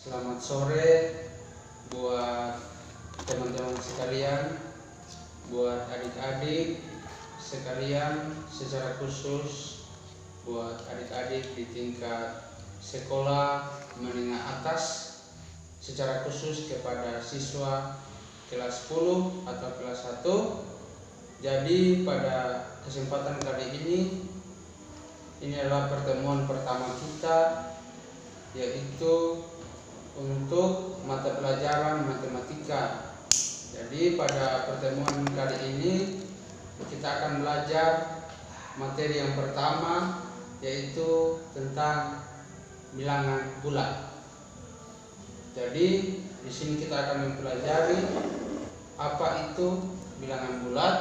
Selamat sore buat teman-teman sekalian, buat adik-adik sekalian, secara khusus buat adik-adik di tingkat sekolah menengah atas, secara khusus kepada siswa kelas 10 atau kelas 1. Jadi pada kesempatan kali ini adalah pertemuan pertama kita, yaitu untuk mata pelajaran matematika. Jadi pada pertemuan kali ini kita akan belajar materi yang pertama, yaitu tentang bilangan bulat. Jadi di sini kita akan mempelajari apa itu bilangan bulat,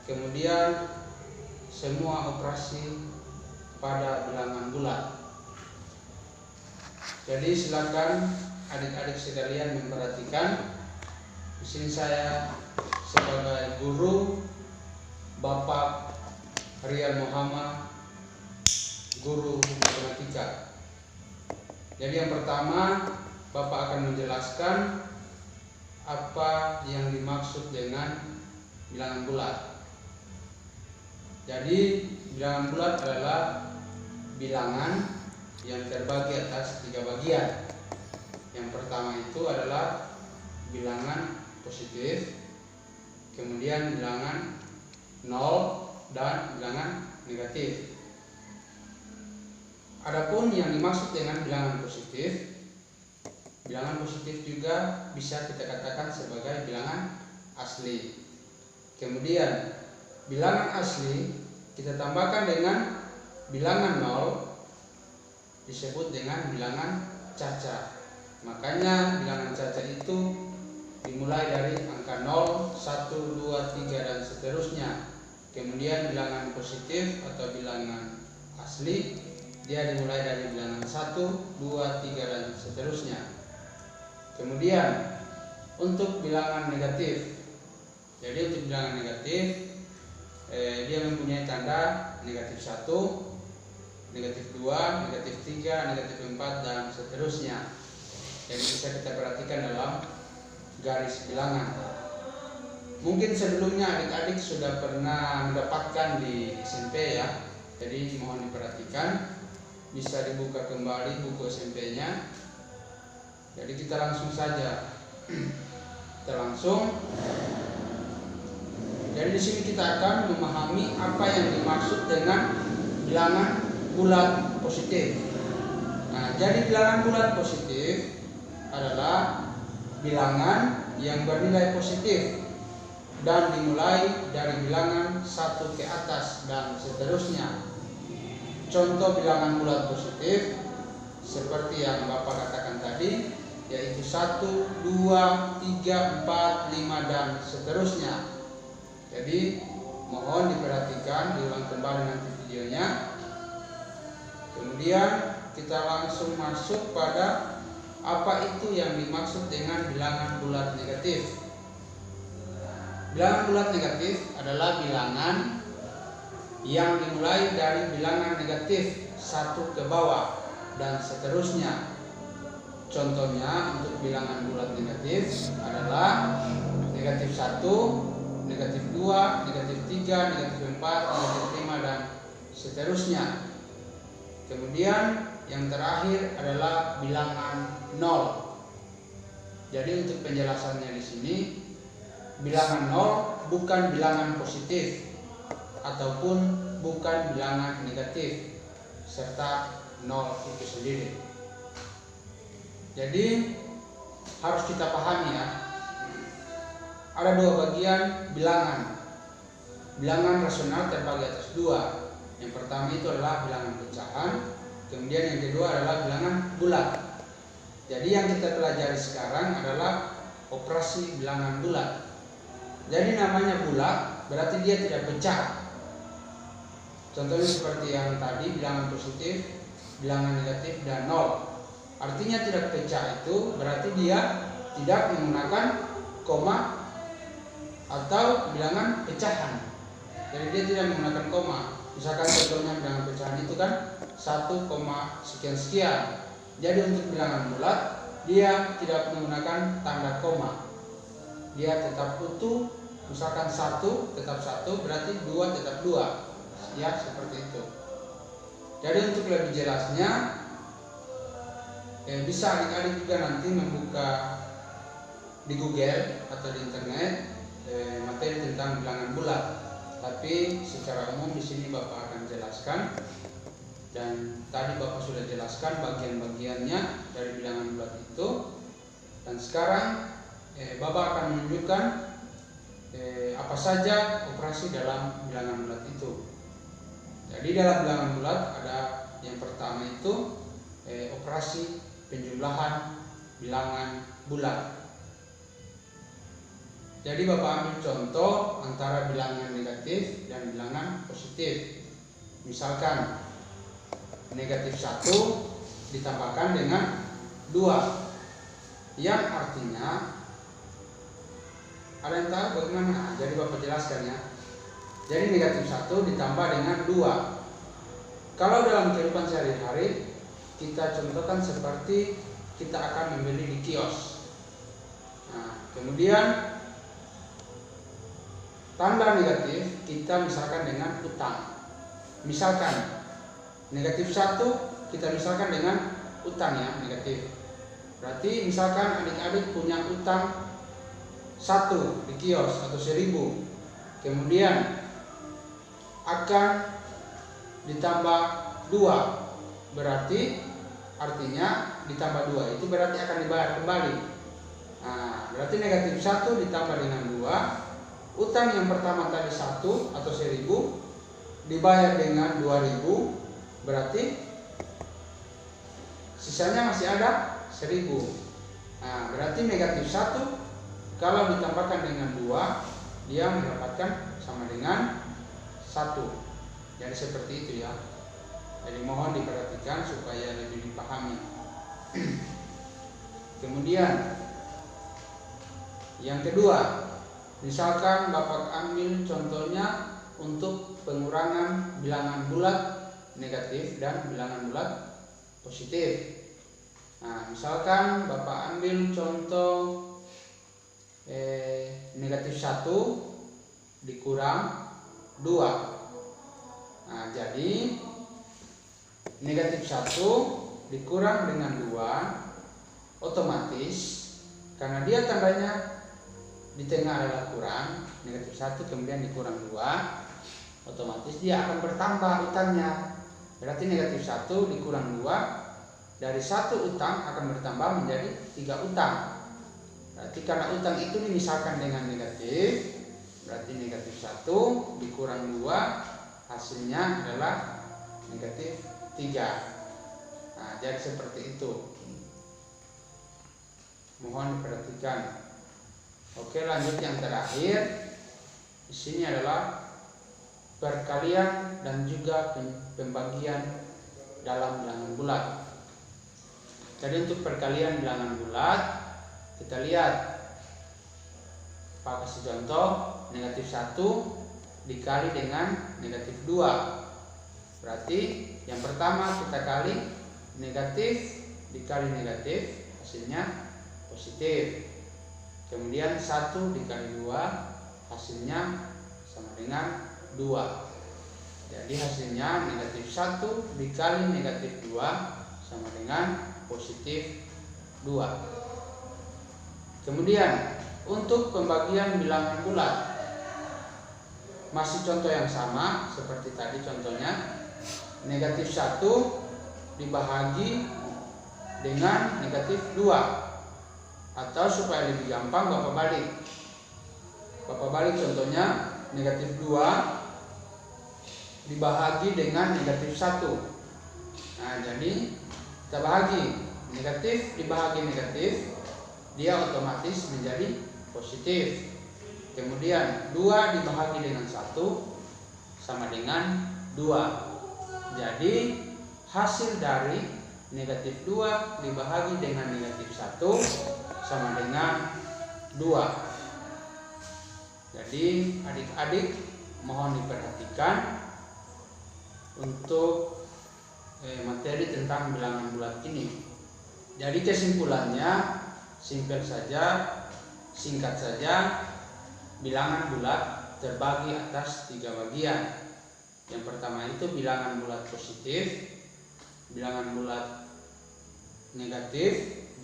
kemudian semua operasi pada bilangan bulat. Jadi silakan adik-adik sekalian memperhatikan. Di sini saya sebagai guru, Bapak Rian Muhammad, guru matematika. Jadi yang pertama, Bapak akan menjelaskan apa yang dimaksud dengan bilangan bulat. Jadi bilangan bulat adalah bilangan yang terbagi atas 3 bagian. Yang pertama itu adalah bilangan positif, kemudian bilangan 0 dan bilangan negatif. Adapun yang dimaksud dengan bilangan positif juga bisa kita katakan sebagai bilangan asli. Kemudian bilangan asli kita tambahkan dengan bilangan 0 disebut dengan bilangan caca. Makanya bilangan caca itu dimulai dari angka 0, 1, 2, 3 dan seterusnya. Kemudian bilangan positif atau bilangan asli dia dimulai dari bilangan 1, 2, 3 dan seterusnya. Kemudian untuk bilangan negatif. Jadi untuk bilangan negatif dia mempunyai tanda negatif 1, negatif 2, negatif 3, negatif 4 dan seterusnya. Jadi bisa kita perhatikan dalam garis bilangan. Mungkin sebelumnya adik-adik sudah pernah mendapatkan di SMP ya. Jadi mohon diperhatikan, bisa dibuka kembali buku SMP-nya. Jadi kita langsung saja. Jadi di sini kita akan memahami apa yang dimaksud dengan bilangan bulat positif. Nah, jadi bilangan bulat positif adalah bilangan yang bernilai positif dan dimulai dari bilangan 1 ke atas dan seterusnya. Contoh bilangan bulat positif seperti yang Bapak katakan tadi, yaitu 1, 2, 3, 4, 5 dan seterusnya. Jadi mohon diperhatikan, diulang kembali nanti videonya. Kemudian kita langsung masuk pada apa itu yang dimaksud dengan bilangan bulat negatif. Bilangan bulat negatif adalah bilangan yang dimulai dari bilangan negatif 1 ke bawah dan seterusnya. Contohnya untuk bilangan bulat negatif adalah negatif 1, negatif 2, negatif 3, negatif 4, negatif 5 dan seterusnya. Kemudian yang terakhir adalah bilangan 0. Jadi untuk penjelasannya di sini, bilangan 0 bukan bilangan positif ataupun bukan bilangan negatif, serta 0 itu sendiri. Jadi harus kita pahami ya, ada 2 bagian bilangan. Bilangan rasional terbagi atas 2. Yang pertama itu adalah bilangan pecahan, kemudian yang kedua adalah bilangan bulat. Jadi yang kita pelajari sekarang adalah operasi bilangan bulat. Jadi namanya bulat berarti dia tidak pecah. Contohnya seperti yang tadi, bilangan positif, bilangan negatif dan 0. Artinya tidak pecah itu berarti dia tidak menggunakan koma atau bilangan pecahan. Jadi dia tidak menggunakan koma. Misalkan contohnya bilangan pecahan itu kan 1, sekian-sekian. Jadi untuk bilangan bulat dia tidak menggunakan tanda koma, dia tetap utuh. Misalkan 1 tetap 1, berarti 2 tetap 2, ya seperti itu. Jadi untuk lebih jelasnya bisa adik-adik juga nanti membuka di Google atau di internet materi tentang bilangan bulat. Tapi secara umum di sini Bapak akan jelaskan, dan tadi Bapak sudah jelaskan bagian-bagiannya dari bilangan bulat itu. Dan sekarang Bapak akan menunjukkan apa saja operasi dalam bilangan bulat itu. Jadi dalam bilangan bulat ada yang pertama itu operasi penjumlahan bilangan bulat. Jadi Bapak ambil contoh antara bilangan negatif dan bilangan positif. Misalkan negatif 1 ditambahkan dengan 2, yang artinya, ada yang tahu bagaimana? Jadi Bapak jelaskan ya. Jadi negatif 1 ditambah dengan 2. Kalau dalam kehidupan sehari-hari kita contohkan seperti kita akan membeli di kios. Nah, kemudian tanda negatif kita misalkan dengan utang. Misalkan negatif 1 kita misalkan dengan utang ya, negatif. Berarti misalkan adik-adik punya utang 1 di kios atau 1000, kemudian akan ditambah 2, berarti artinya ditambah 2 itu berarti akan dibayar kembali. Nah, berarti negatif 1 ditambah dengan 2, utang yang pertama tadi 1 atau 1000 dibayar dengan 2000, berarti sisanya masih ada 1000. Nah, berarti negatif 1 kalau ditambahkan dengan 2, dia mendapatkan sama dengan 1. Jadi seperti itu ya. Jadi mohon diperhatikan supaya lebih dipahami. Kemudian yang kedua, misalkan Bapak ambil contohnya untuk pengurangan bilangan bulat negatif dan bilangan bulat positif. Nah, misalkan Bapak ambil contoh negatif 1 dikurang 2. Nah, jadi negatif 1 dikurang dengan 2, otomatis karena dia tandanya di tengah adalah kurang, negatif 1 kemudian dikurang 2, otomatis dia akan bertambah utangnya. Berarti negatif 1 dikurang 2, dari 1 utang akan bertambah menjadi 3 utang. Berarti karena utang itu dimisalkan dengan negatif, berarti negatif 1 dikurang 2 hasilnya adalah negatif 3. Nah, jadi seperti itu. Mohon diperhatikan. Oke, lanjut yang terakhir. Di sini adalah perkalian dan juga pembagian dalam bilangan bulat. Jadi untuk perkalian bilangan bulat kita lihat, Pak kasih contoh negatif 1 dikali dengan negatif 2. Berarti yang pertama kita kali negatif dikali negatif, hasilnya positif. Kemudian 1 dikali 2 hasilnya sama dengan 2. Jadi hasilnya negatif 1 dikali negatif 2 sama dengan positif 2. Kemudian untuk pembagian bilangan bulat masih contoh yang sama seperti tadi contohnya, negatif 1 dibahagi dengan negatif 2, atau supaya lebih gampang Bapak balik contohnya, negatif 2 dibahagi dengan negatif 1. Nah, jadi kita bahagi, negatif dibahagi negatif, dia otomatis menjadi positif. Kemudian 2 dibahagi dengan 1 sama dengan 2. Jadi hasil dari negatif 2 dibahagi dengan negatif 1 sama dengan 2. Jadi adik-adik mohon diperhatikan untuk materi tentang bilangan bulat ini. Jadi kesimpulannya simpel saja, singkat saja, bilangan bulat terbagi atas 3 bagian. Yang pertama itu bilangan bulat positif, bilangan bulat negatif,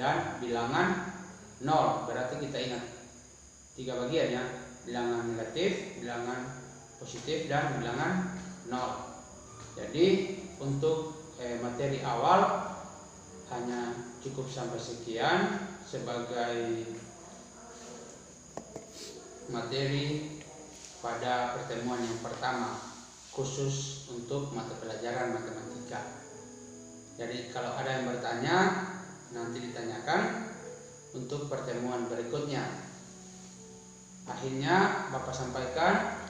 dan bilangan nol. Berarti kita ingat 3 bagian ya, bilangan negatif, bilangan positif, dan bilangan nol. Jadi untuk materi awal hanya cukup sampai sekian sebagai materi pada pertemuan yang pertama khusus untuk mata pelajaran matematika. Jadi kalau ada yang bertanya nanti ditanyakan untuk pertemuan berikutnya. Akhirnya Bapak sampaikan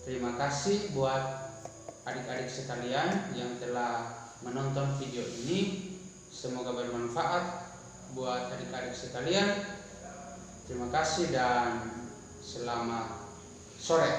terima kasih buat adik-adik sekalian yang telah menonton video ini. Semoga bermanfaat buat adik-adik sekalian. Terima kasih dan selamat sore.